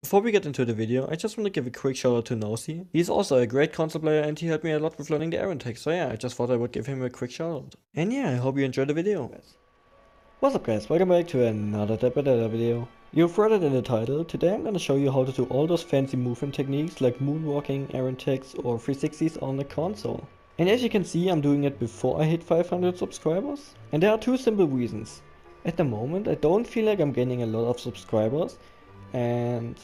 Before we get into the video, I just want to give a quick shout out to Noci. He's also a great console player and he helped me a lot with learning the Aaron text, so yeah, I just thought I would give him a quick shout out. And yeah, I hope you enjoyed the video. What's up guys, welcome back to another Dapper video. You've read it in the title. Today I'm gonna show you how to do all those fancy movement techniques like moonwalking, Aaron text or 360s on the console. And as you can see, I'm doing it before I hit 500 subscribers. And there are two simple reasons. At the moment, I don't feel like I'm gaining a lot of subscribers, and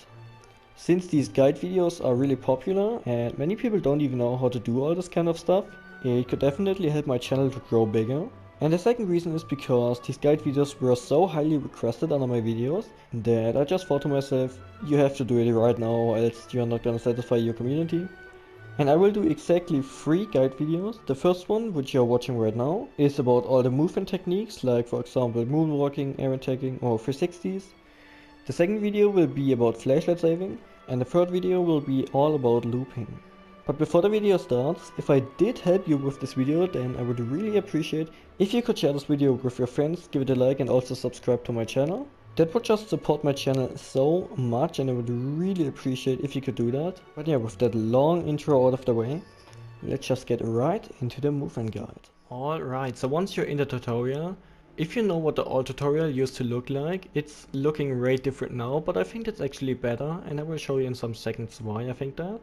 since these guide videos are really popular and many people don't even know how to do all this kind of stuff, it could definitely help my channel to grow bigger. And the second reason is because these guide videos were so highly requested under my videos that I just thought to myself, you have to do it right now or else you're not gonna satisfy your community. And I will do exactly 3 guide videos. The first one, which you're watching right now, is about all the movement techniques, like for example moonwalking, Aaron tagging or 360s. The second video will be about flashlight saving, and the third video will be all about looping. But before the video starts, if I did help you with this video, then I would really appreciate if you could share this video with your friends, give it a like and also subscribe to my channel. That would just support my channel so much and I would really appreciate if you could do that. But yeah, with that long intro out of the way, let's just get right into the movement guide. Alright, so once you're in the tutorial, if you know what the old tutorial used to look like, it's looking way different now, but I think that's actually better, and I will show you in some seconds why I think that.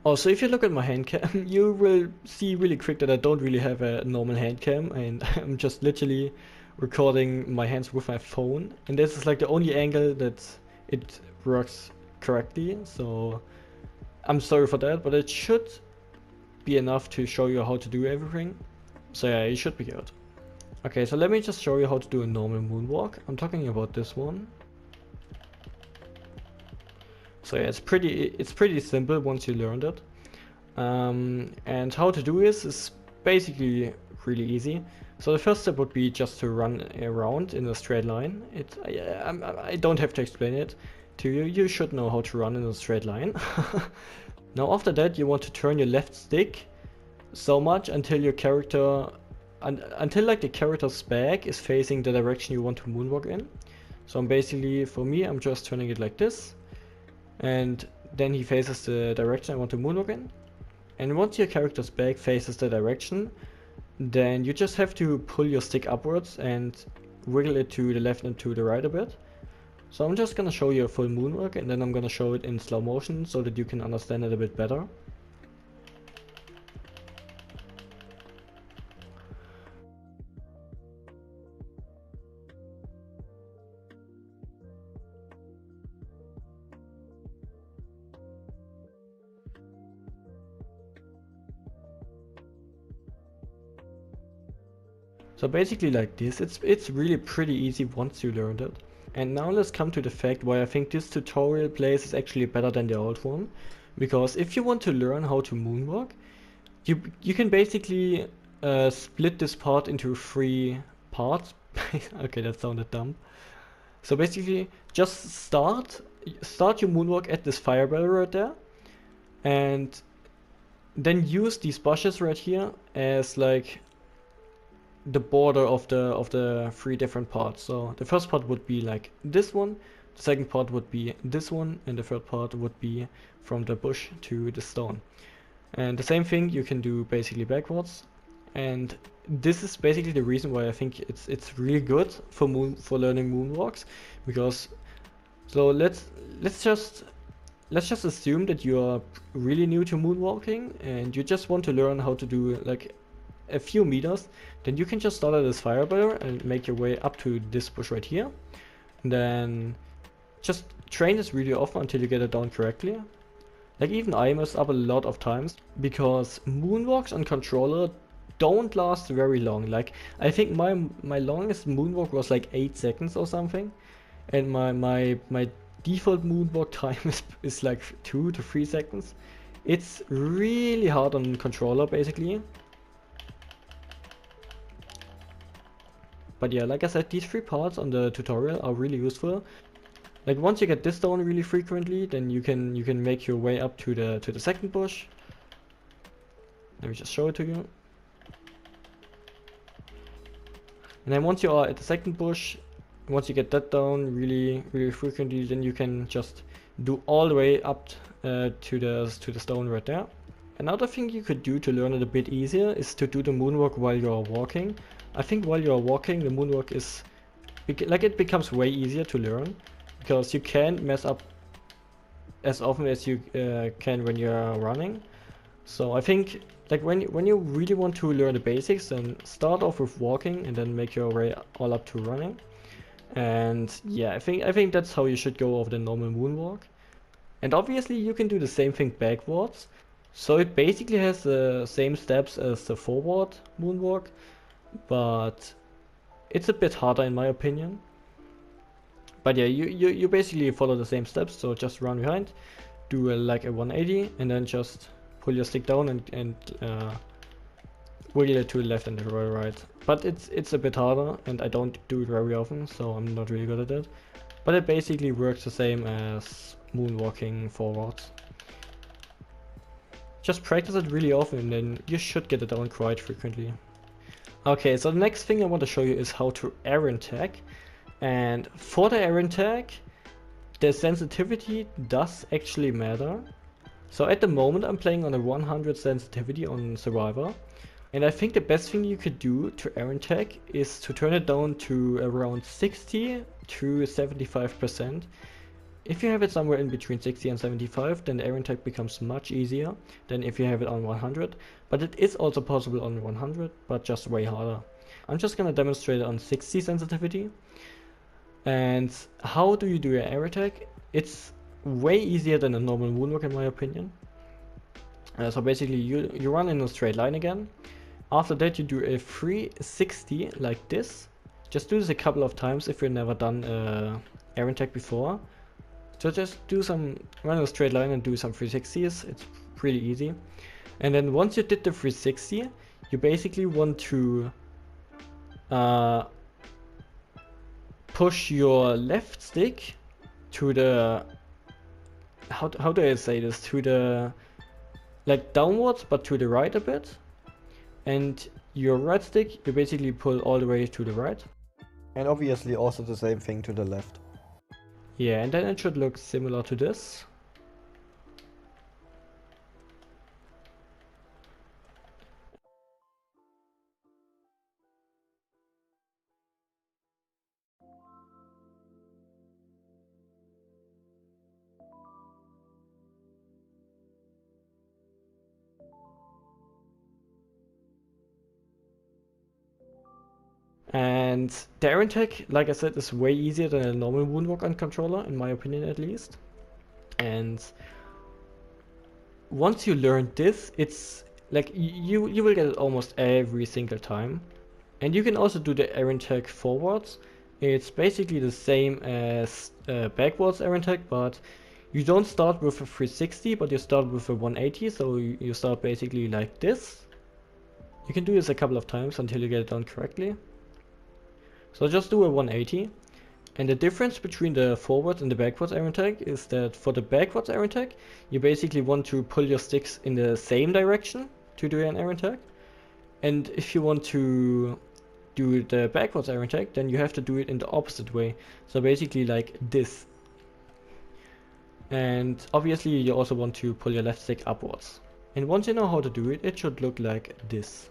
Also, if you look at my handcam, you will see really quick that I don't really have a normal handcam, and I'm just literally recording my hands with my phone, and this is like the only angle that it works correctly, so I'm sorry for that, but it should be enough to show you how to do everything. So yeah, it should be good. Okay, so let me just show you how to do a normal moonwalk. I'm talking about this one. So yeah, it's pretty simple once you learned it. And how to do this is basically really easy. So the first step would be just to run around in a straight line. I don't have to explain it to you. You should know how to run in a straight line. Now after that, you want to turn your left stick so much until your character until like the character's back is facing the direction you want to moonwalk in. So for me, I'm just turning it like this, and then he faces the direction I want to moonwalk in. And once your character's back faces the direction, then you just have to pull your stick upwards and wiggle it to the left and to the right a bit. So I'm just gonna show you a full moonwalk, and then I'm gonna show it in slow motion so that you can understand it a bit better. So basically like this, it's really pretty easy once you learned it. And now let's come to the fact why I think this tutorial place is actually better than the old one. Because if you want to learn how to moonwalk, you can basically split this part into 3 parts. Okay, that sounded dumb. So basically, just start your moonwalk at this fire bell right there, and then use these bushes right here as like the border of the 3 different parts. So the first part would be like this one, the second part would be this one, and the third part would be from the bush to the stone. And the same thing you can do basically backwards. And this is basically the reason why I think it's really good for learning moonwalks, because so let's just assume that you are really new to moonwalking and you just want to learn how to do like a few meters. Then you can just start at this fire bell and make your way up to this bush right here. And then just train this really often until you get it down correctly. Like even I messed up a lot of times because moonwalks on controller don't last very long. Like I think my longest moonwalk was like 8 seconds or something, and my default moonwalk time is like 2 to 3 seconds. It's really hard on controller basically. But yeah, like I said, these 3 parts on the tutorial are really useful. Like once you get this down really frequently, then you can make your way up to the second bush. Let me just show it to you. And then once you are at the second bush, once you get that down really frequently, then you can just do all the way up to the stone right there. Another thing you could do to learn it a bit easier is to do the moonwalk while you're walking. I think while you're walking, the moonwalk is like it becomes way easier to learn because you can't mess up as often as you can when you're running. So I think like when you really want to learn the basics, then start off with walking and then make your way all up to running. And yeah, I think that's how you should go over the normal moonwalk. And obviously you can do the same thing backwards. So it basically has the same steps as the forward moonwalk, but it's a bit harder in my opinion. But yeah, you basically follow the same steps, so just run behind, do like a 180, and then just pull your stick down and wiggle it to the left and the right. But it's a bit harder, and I don't do it very often, so I'm not really good at it. But it basically works the same as moonwalking forwards. Just practice it really often and then you should get it down quite frequently. Okay, so the next thing I want to show you is how to errant tag. And for the errant tag, the sensitivity does actually matter. So at the moment I'm playing on a 100 sensitivity on Survivor. And I think the best thing you could do to errant tag is to turn it down to around 60 to 75%. If you have it somewhere in between 60 and 75, then the errant tag becomes much easier than if you have it on 100. But it is also possible on 100, but just way harder. I'm just gonna demonstrate it on 60 sensitivity. And how do you do your errant tag? It's way easier than a normal moonwalk in my opinion. So basically you run in a straight line again. After that you do a 360 like this. Just do this a couple of times if you've never done errant tag before. So just run a straight line and do some 360s, it's pretty easy. And then once you did the 360, you basically want to push your left stick to the, how do I say this, to the, like downwards but to the right a bit. And your right stick, you basically pull all the way to the right. And obviously also the same thing to the left. Yeah, and then it should look similar to this. And the errant tag, like I said, is way easier than a normal moonwalk on controller, in my opinion at least. And once you learn this, it's like you will get it almost every single time. And you can also do the errant tag forwards. It's basically the same as backwards errant tag, but you don't start with a 360, but you start with a 180. So you start basically like this. You can do this a couple of times until you get it done correctly. So just do a 180. And the difference between the forwards and the backwards errant tag is that for the backwards errant tag, you basically want to pull your sticks in the same direction to do an errant tag. And if you want to do the backwards errant tag, then you have to do it in the opposite way. So basically like this. And obviously you also want to pull your left stick upwards. And once you know how to do it, it should look like this.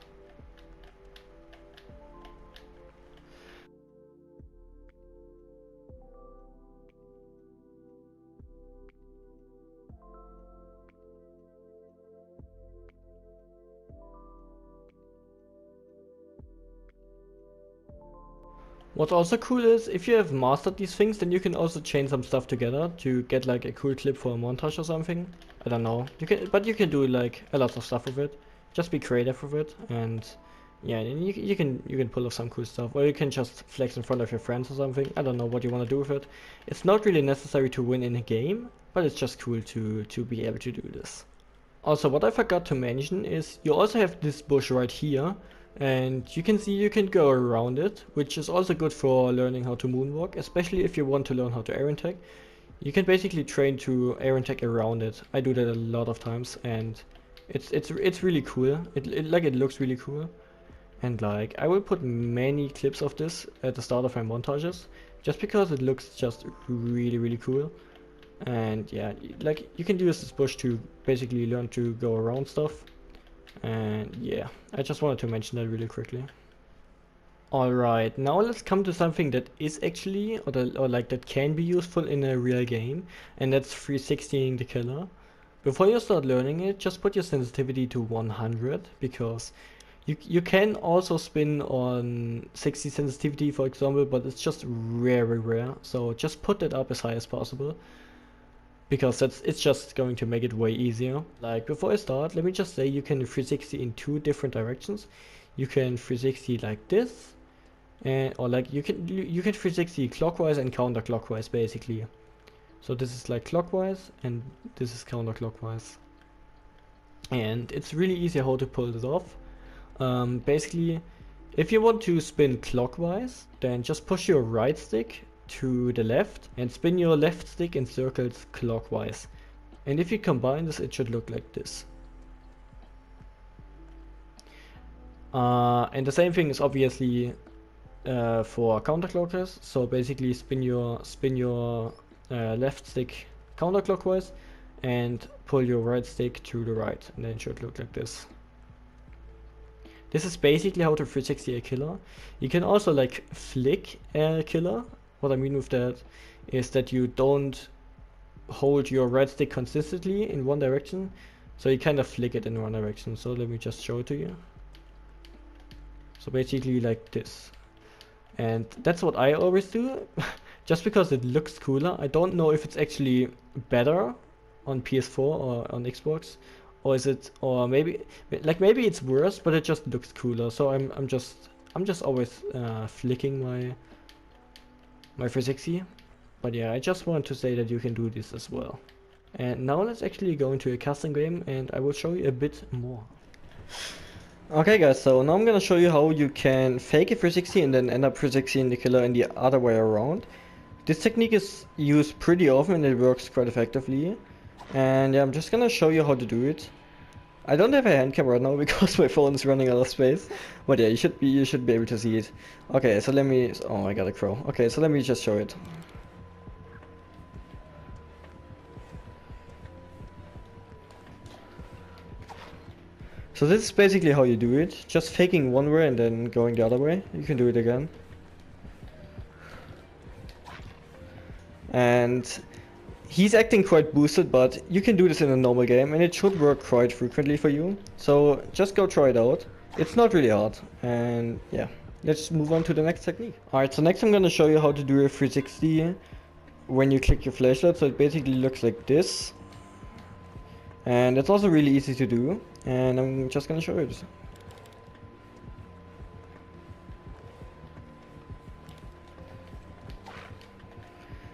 What's also cool is, if you have mastered these things, then you can also chain some stuff together to get like a cool clip for a montage or something. I don't know. But you can do like a lot of stuff with it. Just be creative with it, and yeah, you can pull off some cool stuff, or you can just flex in front of your friends or something. I don't know what you want to do with it. It's not really necessary to win in a game, but it's just cool to be able to do this. Also, what I forgot to mention is you also have this bush right here. And you can see you can go around it, which is also good for learning how to moonwalk, especially if you want to learn how to errant tag. You can basically train to errant tag around it. I do that a lot of times, and it's really cool. It looks really cool. And like I will put many clips of this at the start of my montages, just because it looks just really cool. And yeah, like you can use this bush to basically learn to go around stuff. And yeah, I just wanted to mention that really quickly. Alright, now let's come to something that is actually, or like that can be useful in a real game, and that's 360ing the killer. Before you start learning it, just put your sensitivity to 100, because you can also spin on 60 sensitivity, for example, but it's just very rare. So just put it up as high as possible, because it's just going to make it way easier. Like before I start, let me just say you can 360 in two different directions. You can 360 like this, or like you can 360 clockwise and counterclockwise basically. So this is like clockwise and this is counterclockwise. And it's really easy how to pull this off. Basically, if you want to spin clockwise, then just push your right stick to the left and spin your left stick in circles clockwise. And if you combine this, it should look like this. And the same thing is obviously for counterclockwise. So basically spin your left stick counterclockwise and pull your right stick to the right, and then it should look like this. This is basically how to 360 a killer. You can also like flick a killer. What I mean with that is that you don't hold your right stick consistently in one direction, so you kind of flick it in one direction. So let me just show it to you. So basically like this. And that's what I always do, just because it looks cooler. I don't know if it's actually better on PS4 or on Xbox, or is it, or maybe it's worse, but it just looks cooler. So I'm just always flicking my 360. But yeah, I just wanted to say that you can do this as well. And now let's actually go into a custom game, and I will show you a bit more. Okay guys, so now I'm gonna show you how you can fake a 360 and then end up 360ing the killer in the other way around. This technique is used pretty often and it works quite effectively. And yeah, I'm just gonna show you how to do it. I don't have a hand cam right now because my phone is running out of space. But yeah, you should be able to see it. Okay, so let me, oh I got a crow. Okay, so let me just show it. So this is basically how you do it, just faking one way and then going the other way. You can do it again. And he's acting quite boosted, but you can do this in a normal game and it should work quite frequently for you. So just go try it out. It's not really hard. And yeah, let's move on to the next technique. Alright, so next I'm gonna show you how to do a 360 when you click your flashlight. So it basically looks like this. And it's also really easy to do, and I'm just gonna show you this.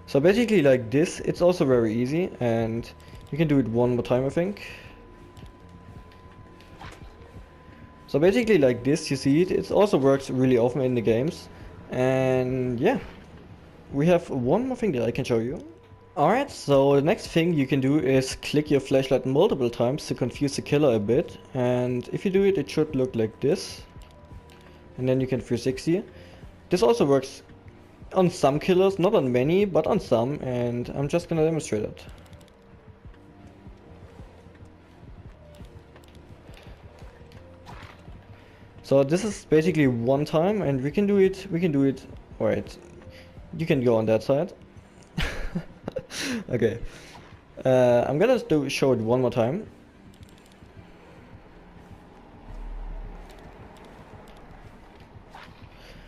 So basically like this, it's also very easy, and you can do it one more time I think. So basically like this, you see it also works really often in the games. And yeah, we have one more thing that I can show you. Alright, so the next thing you can do is click your flashlight multiple times to confuse the killer a bit. And if you do it, it should look like this. And then you can 360. This also works on some killers, not on many, but on some. And I'm just gonna demonstrate it. So this is basically one time, and we can do it, wait, you can go on that side. Okay, I'm gonna show it one more time.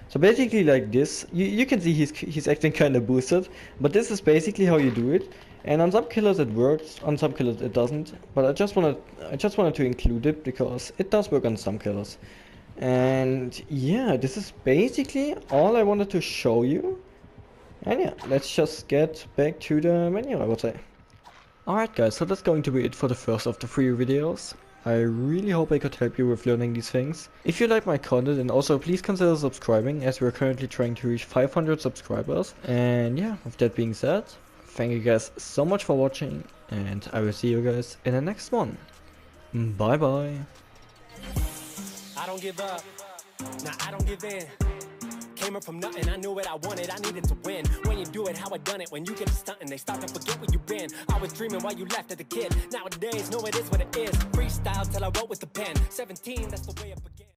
So basically like this, you can see he's acting kind of boosted, but this is basically how you do it. And on some killers it works, on some killers it doesn't. But I just wanted to include it because it does work on some killers. And yeah, this is basically all I wanted to show you. And yeah, let's just get back to the menu, I would say. Alright guys, so that's going to be it for the first of the 3 videos. I really hope I could help you with learning these things. If you like my content, and also please consider subscribing, as we're currently trying to reach 500 subscribers. And yeah, with that being said, thank you guys so much for watching, and I will see you guys in the next one. Bye bye. I don't give up, nah, I don't give in. came up from nothing, I knew what I wanted, I needed to win. When you do it how I done it, when you get to stunting, they start to forget where you been. I was dreaming while you left as a kid. Nowadays, no, it is what it is. Freestyle till I wrote with the pen. 17, that's the way it began.